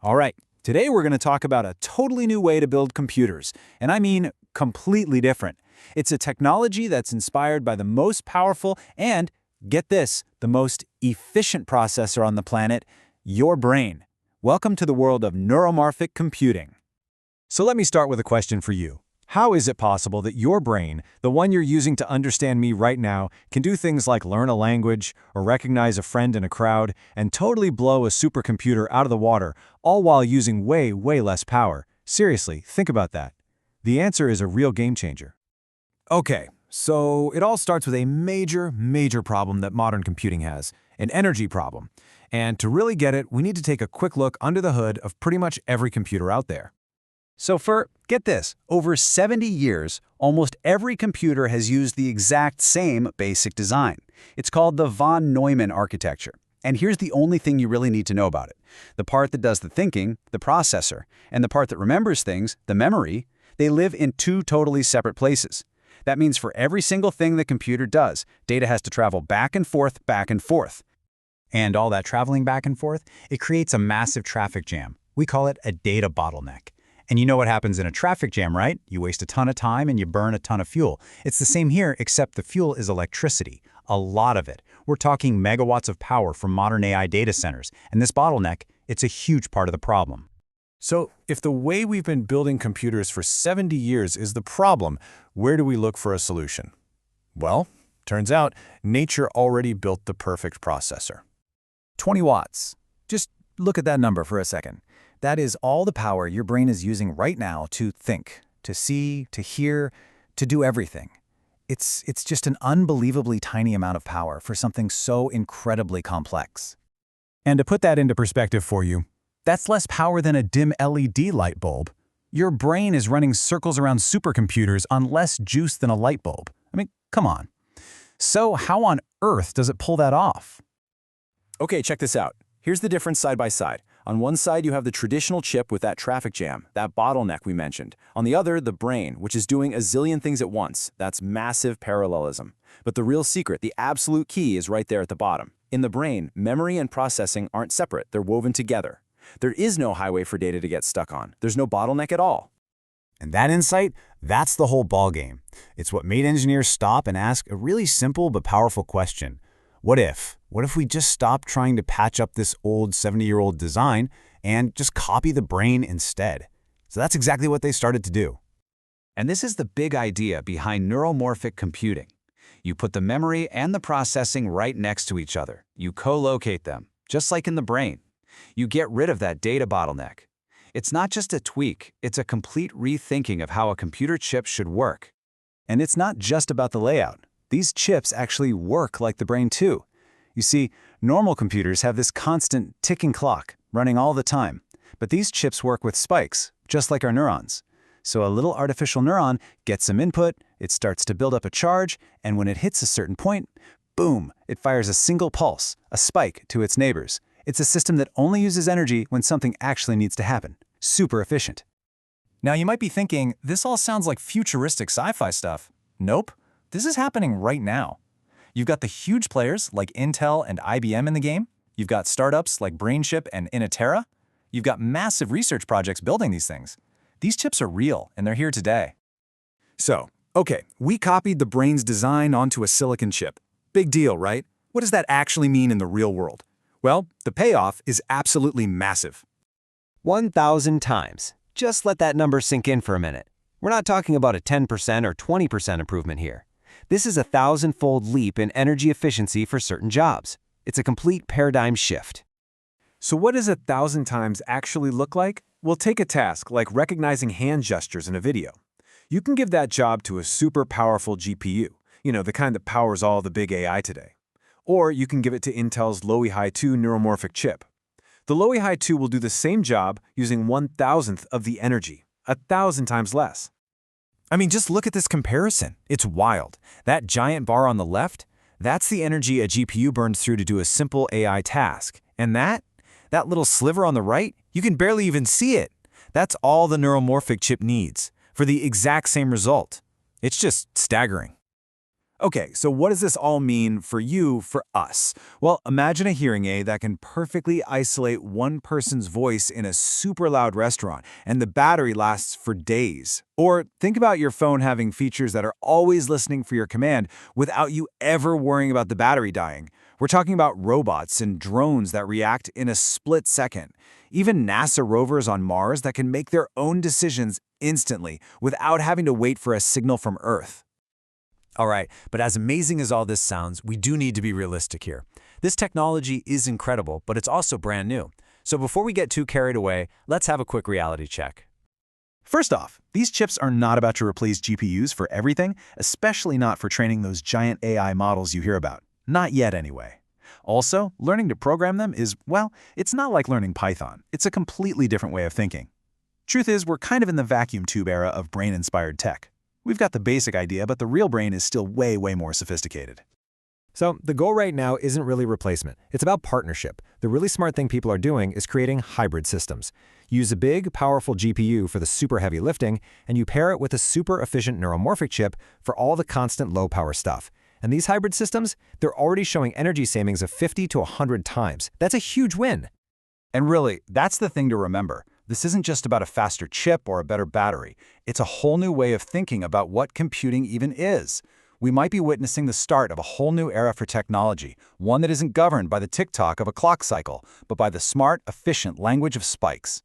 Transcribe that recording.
All right, today we're going to talk about a totally new way to build computers, and I mean completely different. It's a technology that's inspired by the most powerful and, get this, the most efficient processor on the planet, your brain. Welcome to the world of neuromorphic computing. So let me start with a question for you. How is it possible that your brain, the one you're using to understand me right now, can do things like learn a language or recognize a friend in a crowd and totally blow a supercomputer out of the water, all while using way less power? Seriously, think about that. The answer is a real game changer. Okay, so it all starts with a major problem that modern computing has, an energy problem. And to really get it, we need to take a quick look under the hood of pretty much every computer out there. So get this, over 70 years, almost every computer has used the exact same basic design. It's called the von Neumann architecture. And here's the only thing you really need to know about it. The part that does the thinking, the processor, and the part that remembers things, the memory, they live in two totally separate places. That means for every single thing the computer does, data has to travel back and forth. And all that traveling back and forth, it creates a massive traffic jam. We call it a data bottleneck. And you know what happens in a traffic jam, right? You waste a ton of time and you burn a ton of fuel. It's the same here, except the fuel is electricity. A lot of it. We're talking megawatts of power from modern AI data centers. And this bottleneck, it's a huge part of the problem. So if the way we've been building computers for 70 years is the problem, where do we look for a solution? Well, turns out nature already built the perfect processor. 20 watts. Just look at that number for a second. That is all the power your brain is using right now to think, to see, to hear, to do everything. It's just an unbelievably tiny amount of power for something so incredibly complex. And to put that into perspective for you, that's less power than a dim LED light bulb. Your brain is running circles around supercomputers on less juice than a light bulb. I mean, come on. So how on earth does it pull that off? Okay, check this out. Here's the difference side by side. On one side, you have the traditional chip with that traffic jam, that bottleneck we mentioned. On the other, the brain, which is doing a zillion things at once. That's massive parallelism. But the real secret, the absolute key, is right there at the bottom. In the brain, memory and processing aren't separate. They're woven together. There is no highway for data to get stuck on. There's no bottleneck at all. And that insight, that's the whole ballgame. It's what made engineers stop and ask a really simple but powerful question. What if? What if we just stopped trying to patch up this old 70-year-old design and just copy the brain instead? So that's exactly what they started to do. And this is the big idea behind neuromorphic computing. You put the memory and the processing right next to each other. You co-locate them, just like in the brain. You get rid of that data bottleneck. It's not just a tweak, it's a complete rethinking of how a computer chip should work. And it's not just about the layout. These chips actually work like the brain too. You see, normal computers have this constant ticking clock running all the time, but these chips work with spikes, just like our neurons. So a little artificial neuron gets some input, it starts to build up a charge, and when it hits a certain point, boom, it fires a single pulse, a spike, to its neighbors. It's a system that only uses energy when something actually needs to happen. Super efficient. Now you might be thinking, this all sounds like futuristic sci-fi stuff. Nope, this is happening right now. You've got the huge players like Intel and IBM in the game. You've got startups like BrainChip and Inotera. You've got massive research projects building these things. These chips are real, and they're here today. So, okay, we copied the brain's design onto a silicon chip. Big deal, right? What does that actually mean in the real world? Well, the payoff is absolutely massive. 1,000 times. Just let that number sink in for a minute. We're not talking about a 10% or 20% improvement here. This is a 1,000-fold leap in energy efficiency for certain jobs. It's a complete paradigm shift. So what does 1,000 times actually look like? Well, take a task like recognizing hand gestures in a video. You can give that job to a super powerful GPU, the kind that powers all the big AI today. Or you can give it to Intel's Loihi 2 neuromorphic chip. The Loihi 2 will do the same job using 1,000th of the energy, 1,000 times less. I mean, just look at this comparison. It's wild. That giant bar on the left, that's the energy a GPU burns through to do a simple AI task. And that little sliver on the right, you can barely even see it. That's all the neuromorphic chip needs for the exact same result. It's just staggering. Okay, so what does this all mean for you, for us? Well, imagine a hearing aid that can perfectly isolate one person's voice in a super loud restaurant, and the battery lasts for days. Or think about your phone having features that are always listening for your command without you ever worrying about the battery dying. We're talking about robots and drones that react in a split second. Even NASA rovers on Mars that can make their own decisions instantly without having to wait for a signal from Earth. All right, but as amazing as all this sounds, we do need to be realistic here. This technology is incredible, but it's also brand new. So before we get too carried away, let's have a quick reality check. First off, these chips are not about to replace GPUs for everything, especially not for training those giant AI models you hear about. Not yet, anyway. Also, learning to program them is, well, it's not like learning Python. It's a completely different way of thinking. Truth is, we're kind of in the vacuum tube era of brain-inspired tech. We've got the basic idea, but the real brain is still way more sophisticated. So the goal right now isn't really replacement. It's about partnership. The really smart thing people are doing is creating hybrid systems. Use a big, powerful GPU for the super heavy lifting, and you pair it with a super efficient neuromorphic chip for all the constant low-power stuff. And these hybrid systems, they're already showing energy savings of 50 to 100 times. That's a huge win. And really, that's the thing to remember. This isn't just about a faster chip or a better battery. It's a whole new way of thinking about what computing even is. We might be witnessing the start of a whole new era for technology, one that isn't governed by the tick-tock of a clock cycle, but by the smart, efficient language of spikes.